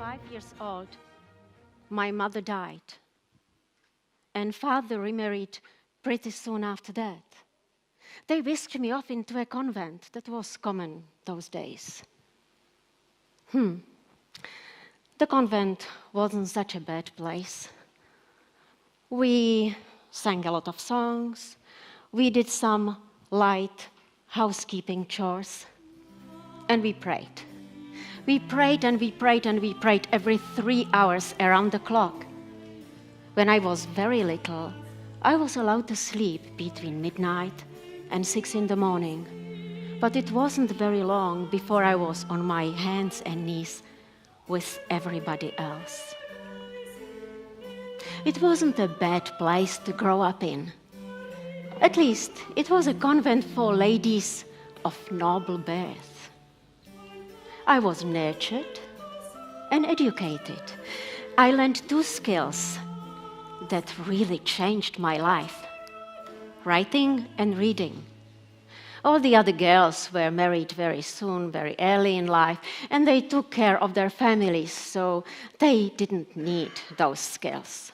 5 years old, my mother died, and father remarried pretty soon after that. They whisked me off into a convent. That was common those days. The convent wasn't such a bad place. We sang a lot of songs. We did some light housekeeping chores. And we prayed. We prayed and we prayed and we prayed every 3 hours around the clock. When I was very little, I was allowed to sleep between midnight and 6 in the morning. But it wasn't very long before I was on my hands and knees with everybody else. It wasn't a bad place to grow up in. At least it was a convent for ladies of noble birth. I was nurtured and educated. I learned 2 skills that really changed my life: writing and reading. All the other girls were married very soon, very early in life, and they took care of their families, so they didn't need those skills.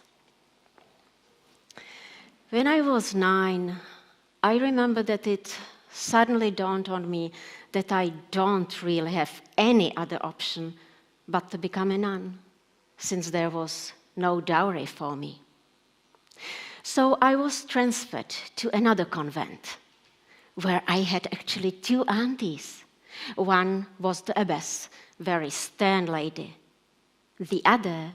When I was 9, I remember that it suddenly dawned on me that I don't really have any other option but to become a nun, since there was no dowry for me. So I was transferred to another convent, where I had actually 2 aunties. One was the abbess, very stern lady. The other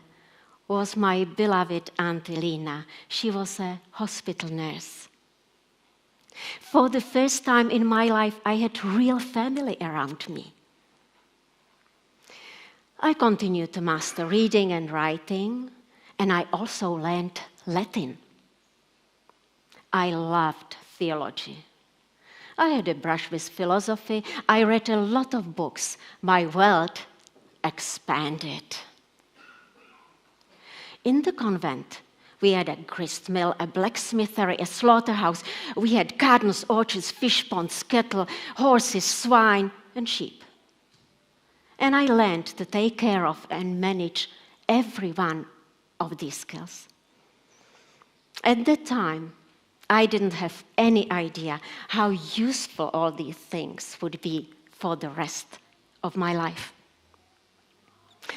was my beloved Auntie Lina. She was a hospital nurse. For the first time in my life, I had real family around me. I continued to master reading and writing, and I also learned Latin. I loved theology. I had a brush with philosophy. I read a lot of books. My world expanded. In the convent, we had a grist mill, a blacksmithery, a slaughterhouse. We had gardens, orchards, fish ponds, cattle, horses, swine, and sheep. And I learned to take care of and manage every one of these skills. At that time, I didn't have any idea how useful all these things would be for the rest of my life.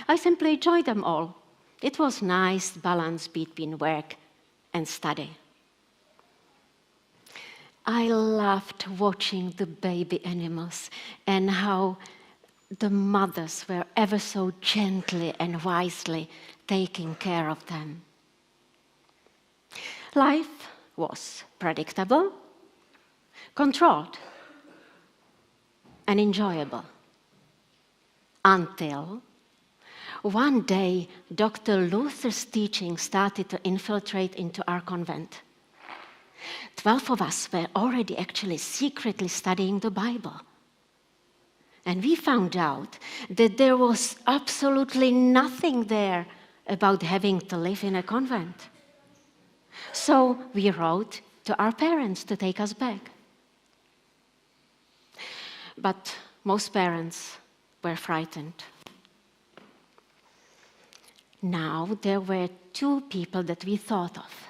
I simply enjoyed them all. It was nice balance between work and study. I loved watching the baby animals and how the mothers were ever so gently and wisely taking care of them. Life was predictable, controlled, and enjoyable. Until one day, Dr. Luther's teaching started to infiltrate into our convent. 12 of us were already actually secretly studying the Bible. And we found out that there was absolutely nothing there about having to live in a convent. So we wrote to our parents to take us back. But most parents were frightened. Now there were 2 people that we thought of.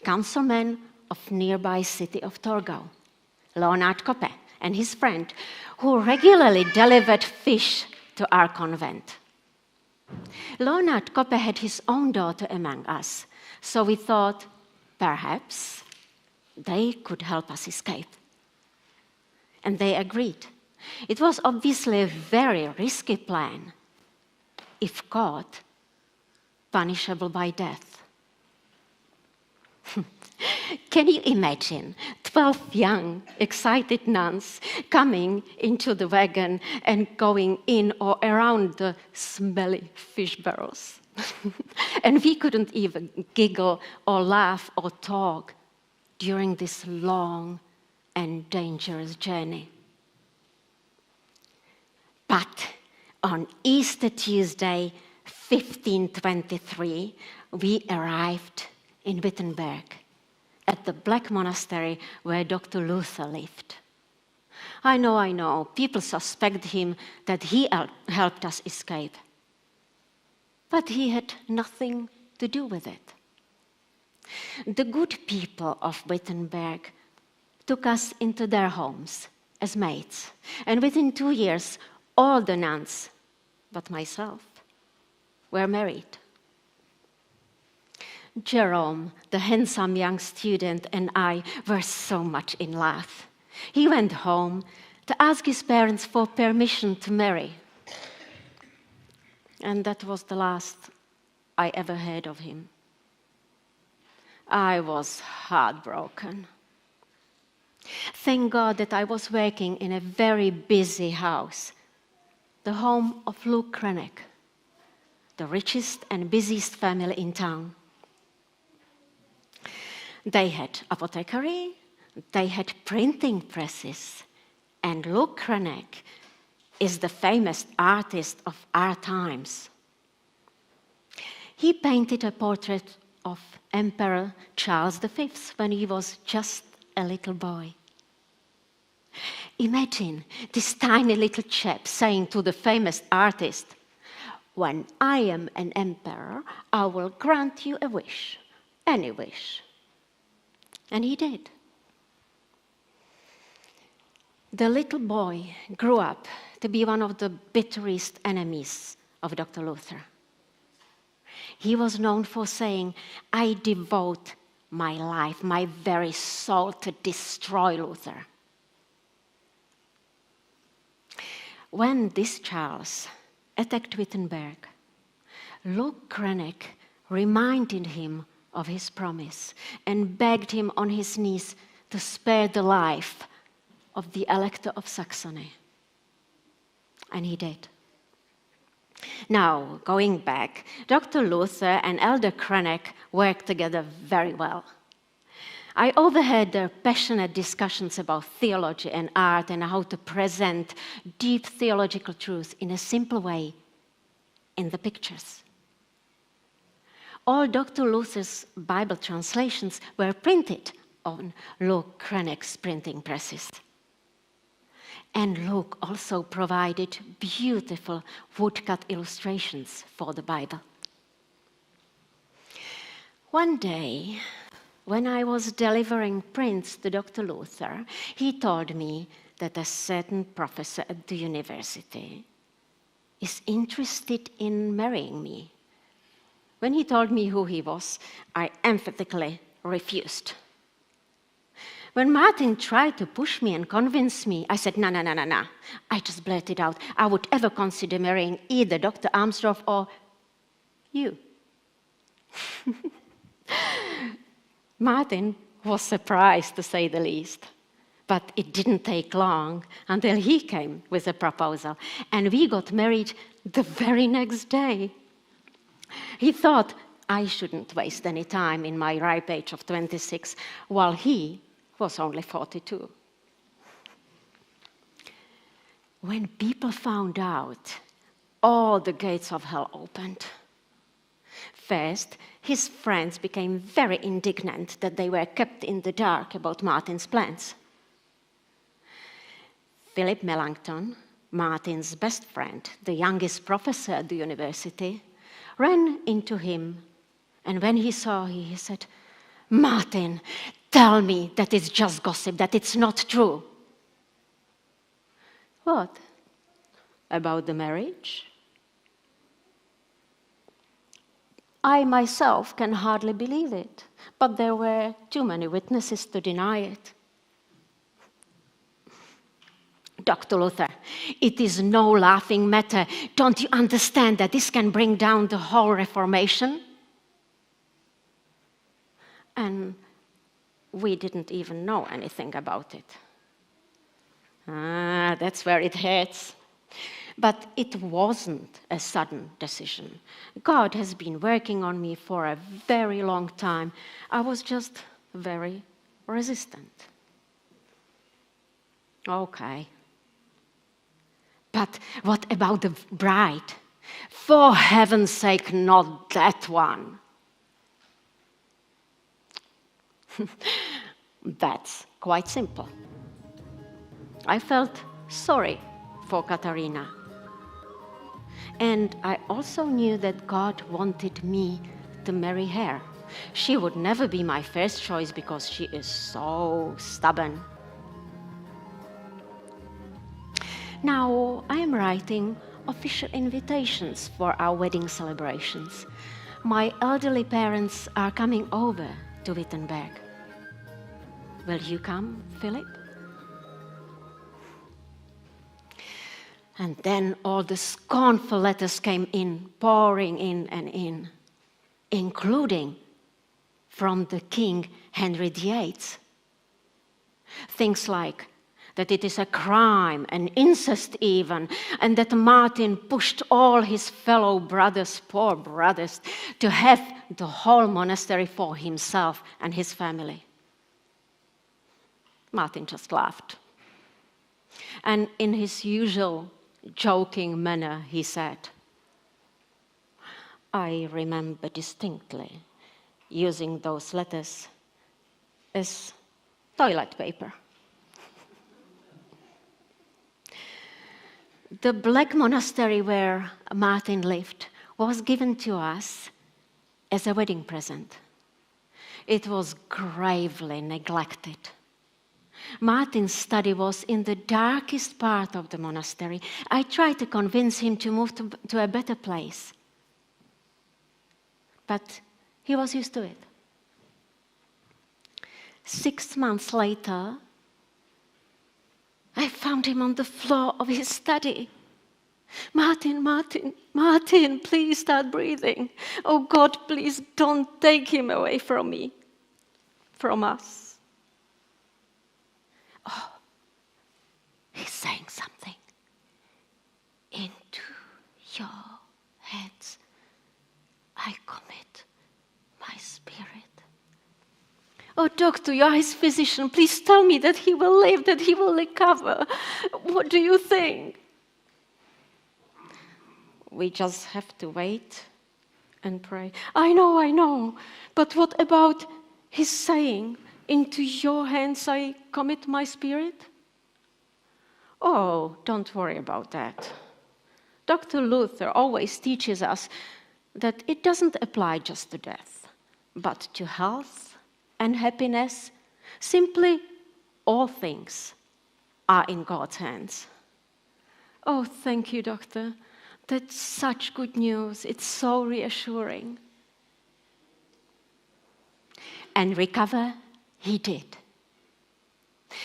Councilman of nearby city of Torgau, Leonard Koppe, and his friend, who regularly delivered fish to our convent. Leonard Koppe had his own daughter among us, so we thought perhaps they could help us escape. And they agreed. It was obviously a very risky plan. If caught, punishable by death. Can you imagine 12 young, excited nuns coming into the wagon and going in or around the smelly fish barrels? And we couldn't even giggle or laugh or talk during this long and dangerous journey. But on Easter Tuesday, 1523, we arrived in Wittenberg at the Black Monastery where Dr. Luther lived. I know, people suspect him that he helped us escape. But he had nothing to do with it. The good people of Wittenberg took us into their homes as maids, and within 2 years, all the nuns, but myself, were married. Jerome, the handsome young student, and I were so much in love. He went home to ask his parents for permission to marry. And that was the last I ever heard of him. I was heartbroken. Thank God that I was working in a very busy house, the home of Luke Krenek, the richest and busiest family in town. They had apothecary, they had printing presses, and Luke Krenek is the famous artist of our times. He painted a portrait of Emperor Charles V when he was just a little boy. Imagine this tiny little chap saying to the famous artist, "When I am an emperor, I will grant you a wish, any wish." And he did. The little boy grew up to be one of the bitterest enemies of Dr. Luther. He was known for saying, "I devote my life, my very soul to destroy Luther." When this Charles attacked Wittenberg, Luke Krenek reminded him of his promise and begged him on his knees to spare the life of the Elector of Saxony. And he did. Now, going back, Dr. Luther and Elder Krenek worked together very well. I overheard their passionate discussions about theology and art and how to present deep theological truths in a simple way in the pictures. All Dr. Luther's Bible translations were printed on Luke Krenek's printing presses. And Luke also provided beautiful woodcut illustrations for the Bible. One day, when I was delivering prints to Dr. Luther, he told me that a certain professor at the university is interested in marrying me. When he told me who he was, I emphatically refused. When Martin tried to push me and convince me, I said, no. I just blurted out, I would ever consider marrying either Dr. Armstrong or you. Martin was surprised, to say the least. But it didn't take long until he came with a proposal. And we got married the very next day. He thought I shouldn't waste any time in my ripe age of 26, while he was only 42. When people found out, all the gates of hell opened. First, his friends became very indignant that they were kept in the dark about Martin's plans. Philip Melanchthon, Martin's best friend, the youngest professor at the university, ran into him, and when he saw him, he said, "Martin, tell me that it's just gossip, that it's not true." "What? About the marriage?" I myself can hardly believe it, but there were too many witnesses to deny it. Dr. Luther, it is no laughing matter. Don't you understand that this can bring down the whole Reformation? And we didn't even know anything about it. That's where it hurts. But it wasn't a sudden decision. God has been working on me for a very long time. I was just very resistant. Okay. But what about the bride? For heaven's sake, not that one. That's quite simple. I felt sorry for Katarina. And I also knew that God wanted me to marry her. She would never be my first choice because she is so stubborn. Now I am writing official invitations for our wedding celebrations. My elderly parents are coming over to Wittenberg. Will you come, Philip? And then all the scornful letters came in, pouring in and in, including from the King Henry VIII. Things like that it is a crime, an incest even, and that Martin pushed all his fellow brothers, poor brothers, to have the whole monastery for himself and his family. Martin just laughed. And in his usual joking manner, he said, I remember distinctly using those letters as toilet paper. The black monastery where Martin lived was given to us as a wedding present. It was gravely neglected. Martin's study was in the darkest part of the monastery. I tried to convince him to move to a better place. But he was used to it. 6 months later, I found him on the floor of his study. Martin, Martin, Martin, please start breathing. Oh God, please don't take him away from me, from us. Oh, he's saying something. Into your hands I commit my spirit. Oh, doctor, you are his physician. Please tell me that he will live, that he will recover. What do you think? We just have to wait and pray. I know. But what about his saying, into your hands I commit my spirit? Oh, don't worry about that. Dr. Luther always teaches us that it doesn't apply just to death, but to health and happiness. Simply, all things are in God's hands. Oh, thank you, doctor. That's such good news. It's so reassuring. And recover he did.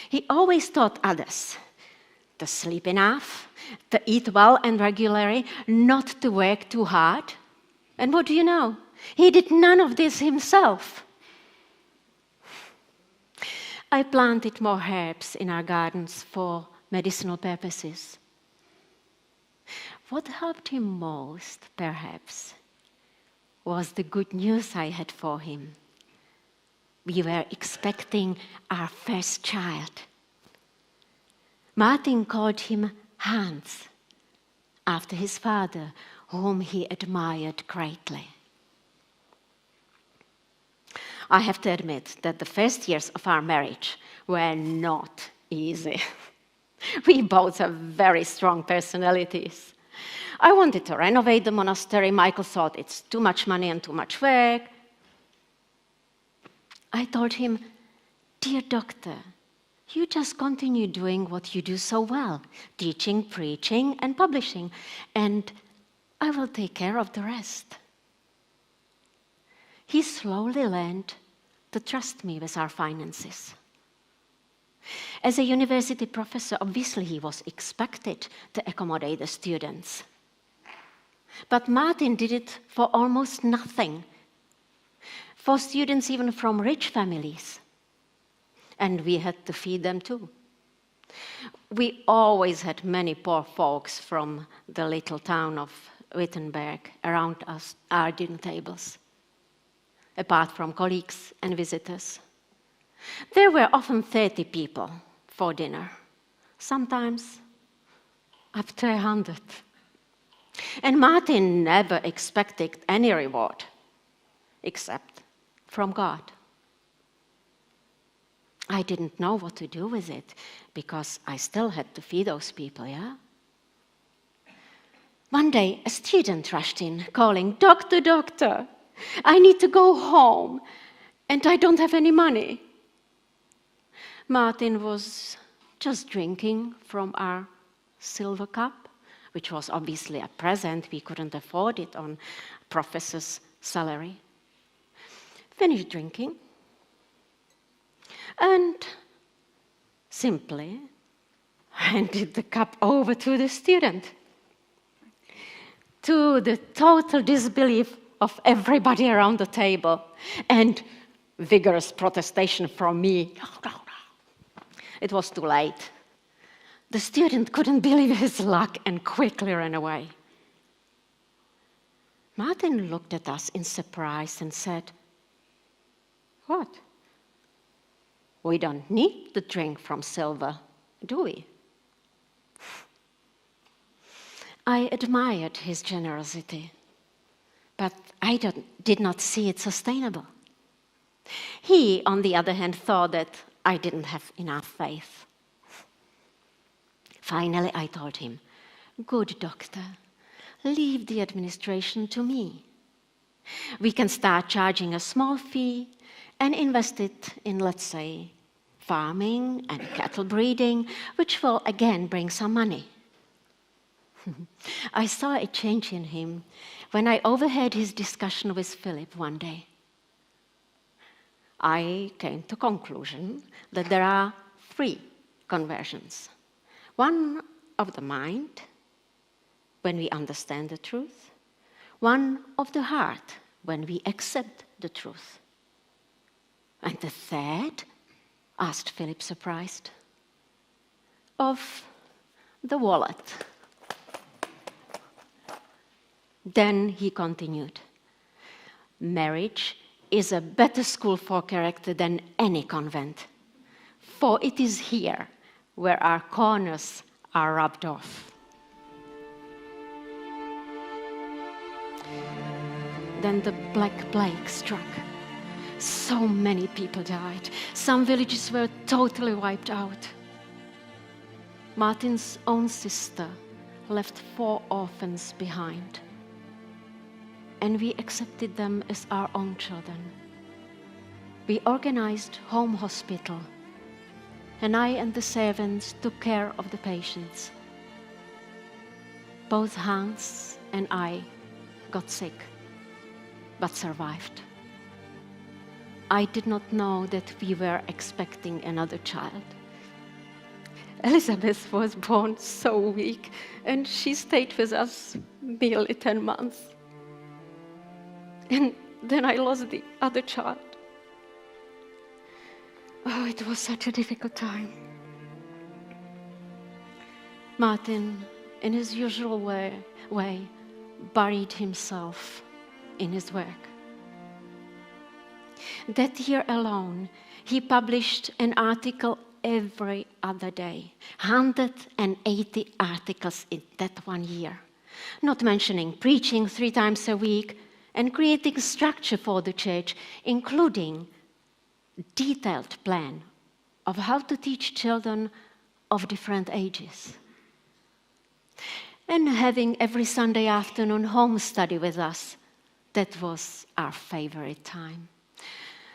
He always taught others to sleep enough, to eat well and regularly, not to work too hard. And what do you know? He did none of this himself. I planted more herbs in our gardens for medicinal purposes. What helped him most, perhaps, was the good news I had for him. We were expecting our first child. Martin called him Hans, after his father, whom he admired greatly. I have to admit that the first years of our marriage were not easy. We both have very strong personalities. I wanted to renovate the monastery. Michael thought it's too much money and too much work. I told him, dear doctor, you just continue doing what you do so well, teaching, preaching, and publishing, and I will take care of the rest. He slowly learned to trust me with our finances. As a university professor, obviously he was expected to accommodate the students. But Martin did it for almost nothing, for students even from rich families. And we had to feed them too. We always had many poor folks from the little town of Wittenberg around us, our dinner tables, apart from colleagues and visitors. There were often 30 people for dinner, sometimes up to 100. And Martin never expected any reward, except from God. I didn't know what to do with it, because I still had to feed those people, yeah? One day, a student rushed in, calling, "Doctor, doctor, I need to go home, and I don't have any money." Martin was just drinking from our silver cup, which was obviously a present. We couldn't afford it on professor's salary. Finished drinking, and simply handed the cup over to the student, to the total disbelief of everybody around the table, and vigorous protestation from me. No, no, no. It was too late. The student couldn't believe his luck and quickly ran away. Martin looked at us in surprise and said, "What? We don't need to drink from silver, do we?" I admired his generosity, but I did not see it sustainable. He, on the other hand, thought that I didn't have enough faith. Finally, I told him, "Good doctor, leave the administration to me. We can start charging a small fee and invest it in, let's say, farming and cattle breeding, which will again bring some money." I saw a change in him when I overheard his discussion with Philip one day. I came to the conclusion that there are 3 conversions. One of the mind, when we understand the truth. One of the heart, when we accept the truth. And the third, asked Philip, surprised, of the wallet. Then he continued, "Marriage is a better school for character than any convent, for it is here where our corners are rubbed off." Then the Black Plague struck. So many people died. Some villages were totally wiped out. Martin's own sister left 4 orphans behind, and we accepted them as our own children. We organized home hospital, and I and the servants took care of the patients. Both Hans and I got sick, but survived. I did not know that we were expecting another child. Elizabeth was born so weak, and she stayed with us nearly 10 months. And then I lost the other child. Oh, it was such a difficult time. Martin, in his usual way, buried himself in his work. That year alone, he published an article every other day, 180 articles in that one year, not mentioning preaching 3 times a week and creating structure for the church, including a detailed plan of how to teach children of different ages. And having every Sunday afternoon home study with us, that was our favorite time.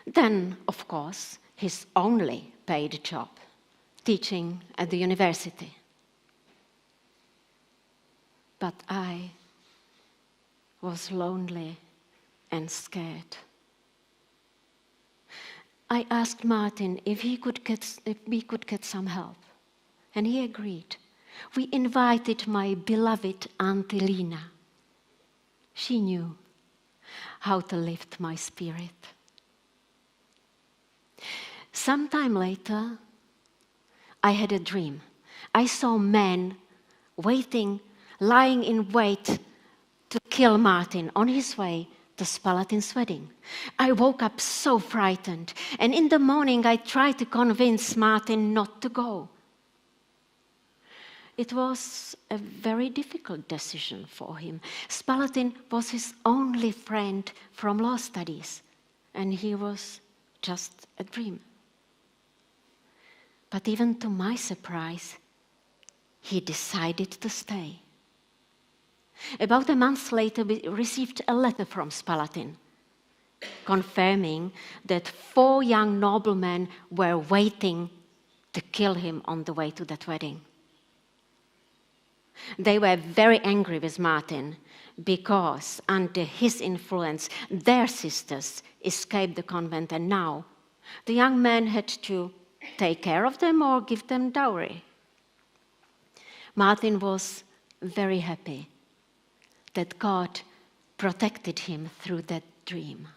Then, of course, his only paid job, teaching at the university. But I was lonely and scared. I asked Martin if we could get some help, and he agreed. We invited my beloved Auntie Lina. She knew how to lift my spirit. Sometime later, I had a dream. I saw men lying in wait to kill Martin on his way to Spalatin's wedding. I woke up so frightened, and in the morning I tried to convince Martin not to go. It was a very difficult decision for him. Spalatin was his only friend from law studies, and he was just a dream. But even to my surprise, he decided to stay. About a month later, we received a letter from Spalatin, confirming that 4 young noblemen were waiting to kill him on the way to that wedding. They were very angry with Martin because, under his influence, their sisters escaped the convent, and now the young man had to take care of them or give them dowry. Martin was very happy that God protected him through that dream.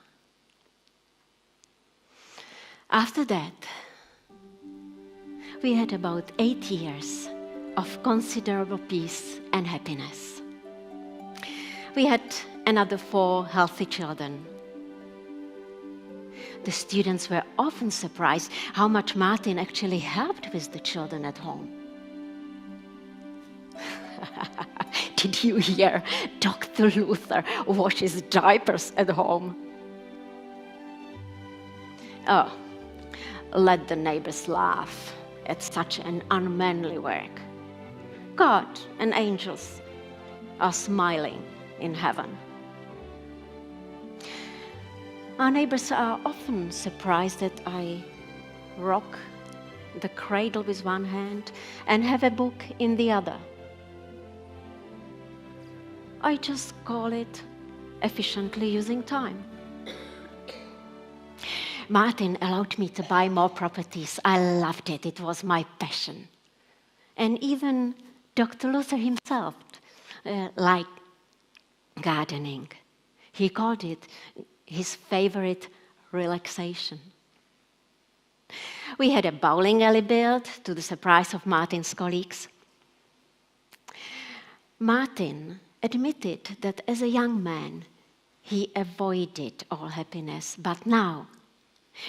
After that, we had about 8 years of considerable peace and happiness. We had another 4 healthy children. The students were often surprised how much Martin actually helped with the children at home. Did you hear Dr. Luther wash his diapers at home? Oh, let the neighbors laugh at such an unmanly work. God and angels are smiling in heaven. Our neighbors are often surprised that I rock the cradle with one hand and have a book in the other. I just call it efficiently using time. Martin allowed me to buy more properties. I loved it. It was my passion. And even Dr. Luther himself liked gardening. He called it his favorite relaxation. We had a bowling alley built to the surprise of Martin's colleagues. Martin admitted that as a young man, he avoided all happiness, but now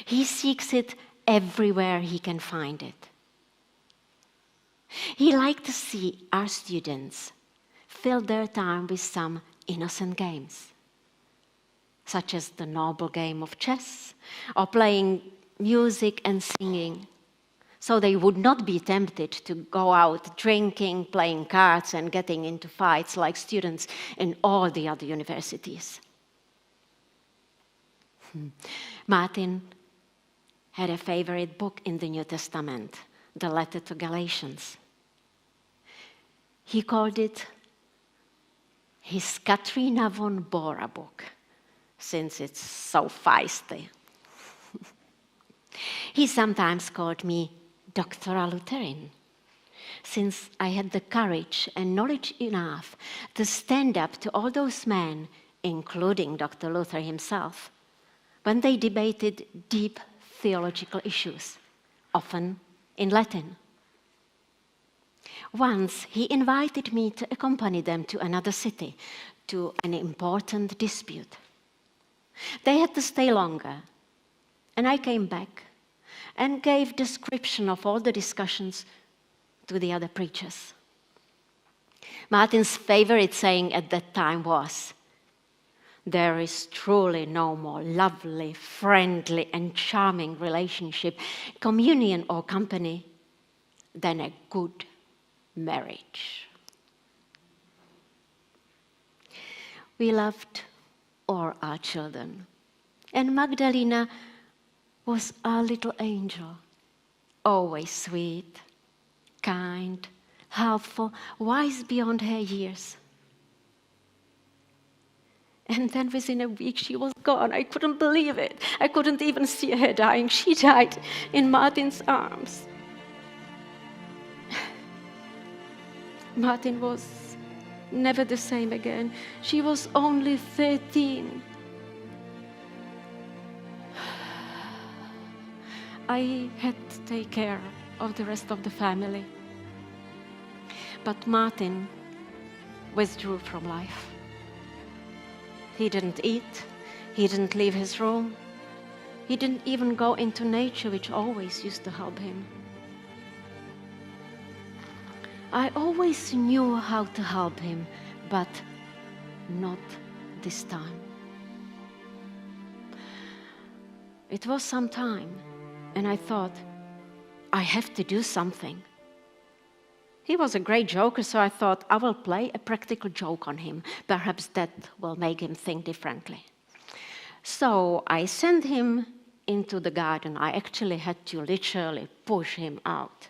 he seeks it everywhere he can find it. He liked to see our students fill their time with some innocent games, such as the noble game of chess or playing music and singing, so they would not be tempted to go out drinking, playing cards, and getting into fights like students in all the other universities. Martin had a favorite book in the New Testament, the letter to Galatians. He called it his Katrina von Bora book, since it's so feisty. He sometimes called me Dr. Lutheran, since I had the courage and knowledge enough to stand up to all those men, including Dr. Luther himself, when they debated deep theological issues, often in Latin. Once he invited me to accompany them to another city, to an important dispute. They had to stay longer, and I came back and gave description of all the discussions to the other preachers. Martin's favorite saying at that time was, "There is truly no more lovely, friendly, and charming relationship, communion, or company than a good marriage." We loved all our children, and Magdalena was our little angel, always sweet, kind, helpful, wise beyond her years. And then within a week she was gone. I couldn't believe it. I couldn't even see her dying. She died in Martin's arms. Martin was never the same again. She was only 13. I had to take care of the rest of the family. But Martin withdrew from life. He didn't eat, he didn't leave his room, he didn't even go into nature, which always used to help him. I always knew how to help him, but not this time. It was some time, and I thought, I have to do something. He was a great joker, so I thought I will play a practical joke on him. Perhaps that will make him think differently. So I sent him into the garden. I actually had to literally push him out.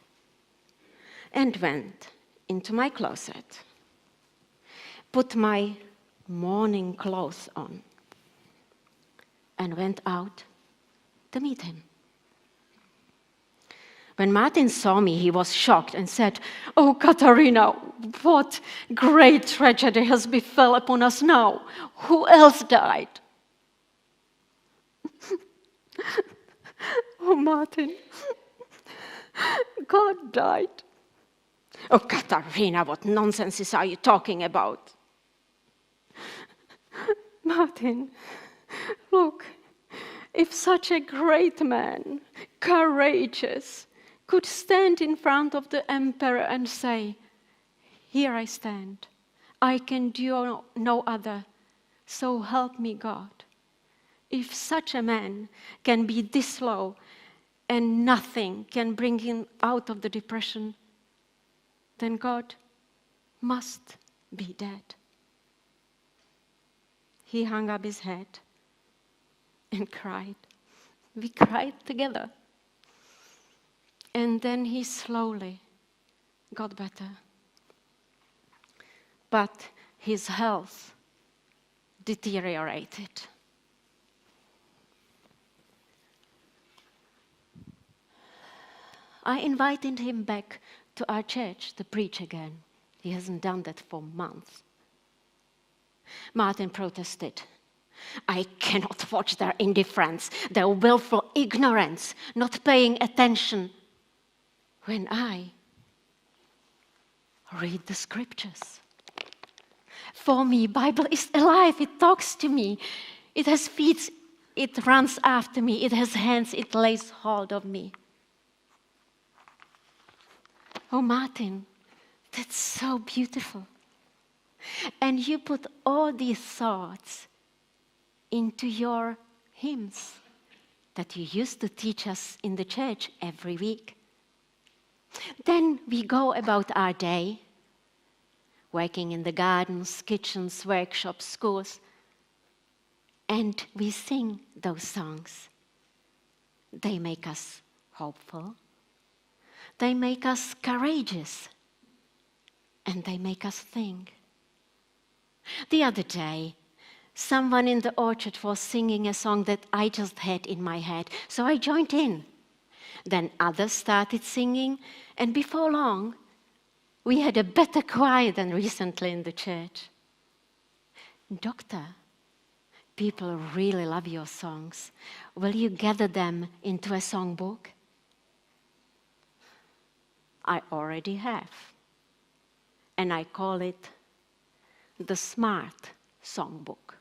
And went into my closet, put my morning clothes on, and went out to meet him. When Martin saw me, he was shocked and said, "Oh, Katarina, what great tragedy has befell upon us now. Who else died?" "Oh, Martin, God died." "Oh, Katarina, what nonsense are you talking about?" "Martin, look, if such a great man, courageous, could stand in front of the emperor and say, 'Here I stand, I can do no other, so help me God.' If such a man can be this low and nothing can bring him out of the depression, then God must be dead." He hung up his head and cried. We cried together. And then he slowly got better. But his health deteriorated. I invited him back to our church to preach again. He hasn't done that for months. Martin protested. "I cannot watch their indifference, their willful ignorance, not paying attention when I read the scriptures. For me, Bible is alive. It talks to me. It has feet. It runs after me. It has hands. It lays hold of me." "Oh, Martin, that's so beautiful. And you put all these thoughts into your hymns that you used to teach us in the church every week. Then we go about our day, working in the gardens, kitchens, workshops, schools, and we sing those songs. They make us hopeful. They make us courageous. And they make us think. The other day, someone in the orchard was singing a song that I just had in my head, so I joined in. Then others started singing, and before long, we had a better choir than recently in the church. "Doctor, people really love your songs. Will you gather them into a songbook?" I already have. And I call it the Smart Songbook.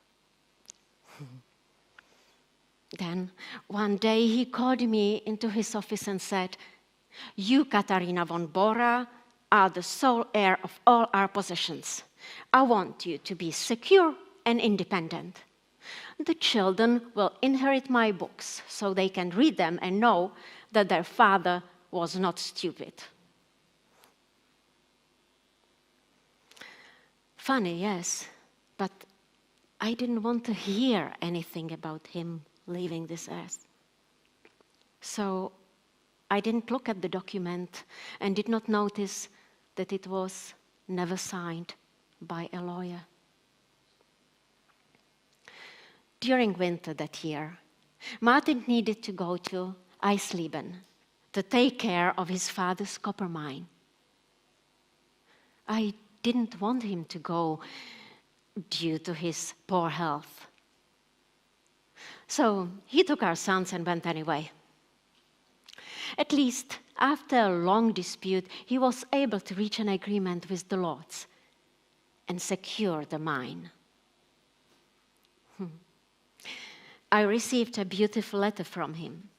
Then one day he called me into his office and said, "You, Katarina von Bora, are the sole heir of all our possessions. I want you to be secure and independent. The children will inherit my books so they can read them and know that their father was not stupid." Funny, yes, but I didn't want to hear anything about him leaving this earth. So I didn't look at the document and did not notice that it was never signed by a lawyer. During winter that year, Martin needed to go to Eisleben to take care of his father's copper mine. I didn't want him to go due to his poor health. So he took our sons and went anyway. At least, after a long dispute, he was able to reach an agreement with the lords and secure the mine. I received a beautiful letter from him.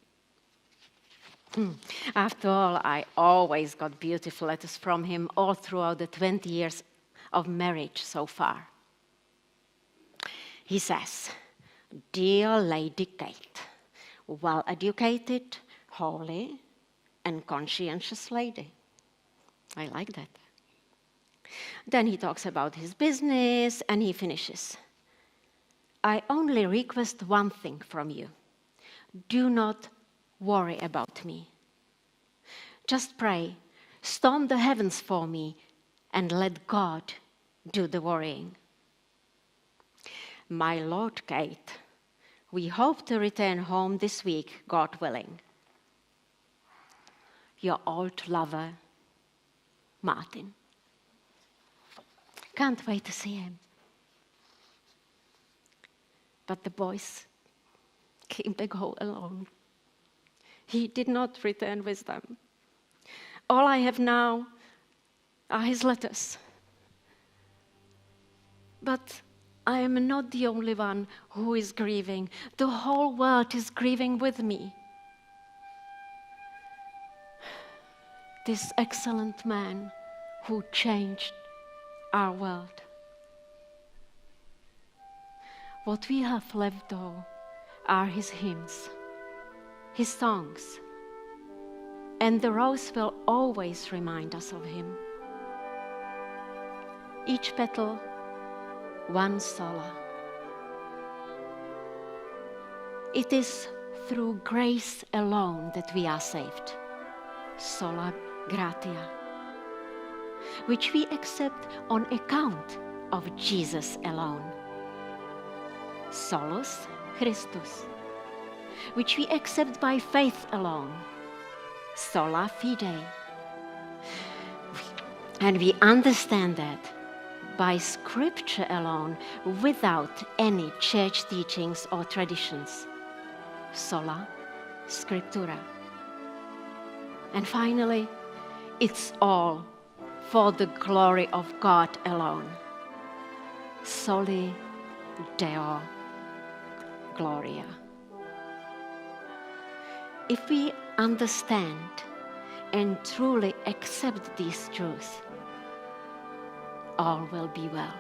After all, I always got beautiful letters from him all throughout the 20 years of marriage so far. He says, "Dear Lady Kate, well-educated, holy, and conscientious lady." I like that. Then he talks about his business and he finishes. I only request one thing from you. Do not worry about me. Just pray, storm the heavens for me, and let God do the worrying. My Lord, Kate, we hope to return home this week, God willing. Your old lover, Martin. Can't wait to see him. But the boys came back home alone. He did not return with them. All I have now are his letters. But I am not the only one who is grieving. The whole world is grieving with me. This excellent man who changed our world. What we have left, though, are his hymns, his songs, and the rose will always remind us of him. Each petal, one sola. It is through grace alone that we are saved, sola gratia, which we accept on account of Jesus alone. Solus Christus, which we accept by faith alone. Sola fide. And we understand that by scripture alone, without any church teachings or traditions. Sola scriptura. And finally, it's all for the glory of God alone. Soli Deo Gloria. If we understand and truly accept these truths, all will be well.